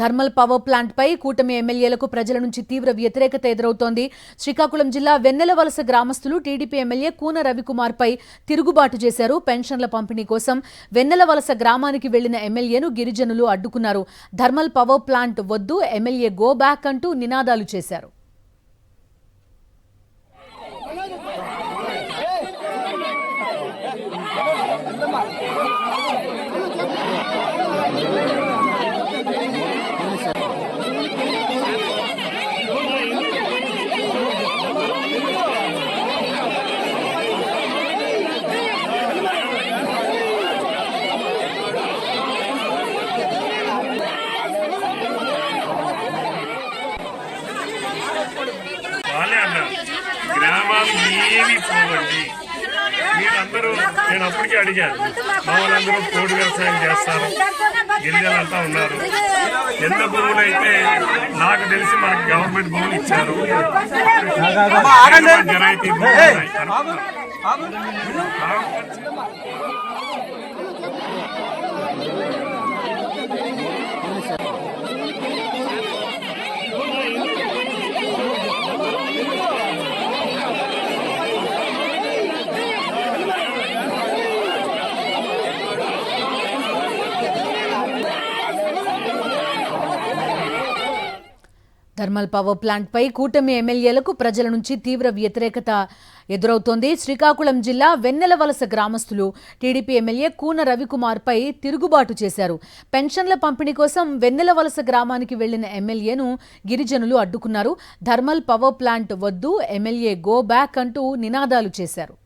Thermal power plant పై కూటమి ఎమ్మెల్యేలకు ప్రజల నుంచి తీవ్ర వ్యతిరేకత ఎదురవుతోంది. శ్రీకాకుళం జిల్లా వెన్నెలవలస గ్రామస్తులు టీడీపీ ఎమ్మెల్యే కూన రవికుమార్ పై తిరుగుబాటు చేశారు. పెన్షన్ల పంపిణీ కోసం వెన్నెలవలస గ్రామానికి వెళ్లిన ఎమ్మెల్యేను గిరిజనులు అడ్డుకున్నారు. థర్మల్ పవర్ ప్లాంట్ వద్దు, ఎమ్మెల్యే గో బ్యాక్ అంటూ నినాదాలు చేశారు. గ్రామాలు ఏమి పోవండి, మీరందరూ నేను అప్పటికే అడిగాను. మా వాళ్ళందరూ పోటీ వ్యవసాయం చేస్తారు, గిరిజనులంతా ఉన్నారు. ఎంత భూములు అయితే నాకు తెలిసి మనకి గవర్నమెంట్ భూములు ఇచ్చారు, జరాయితీ భూములు థర్మల్ పవర్ ప్లాంట్ పై కూటమి ఎమ్మెల్యేలకు ప్రజల నుంచి తీవ్ర వ్యతిరేకత ఎదురవుతోంది. శ్రీకాకుళం జిల్లా వెన్నెలవలస గ్రామస్తులు టీడీపీ ఎమ్మెల్యే కూన రవికుమార్ పై తిరుగుబాటు చేశారు. పెన్షన్ల పంపిణీ కోసం వెన్నెలవలస గ్రామానికి వెళ్లిన ఎమ్మెల్యేను గిరిజనులు అడ్డుకున్నారు. థర్మల్ పవర్ ప్లాంట్ వద్దు, ఎమ్మెల్యే గో బ్యాక్ అంటూ నినాదాలు చేశారు.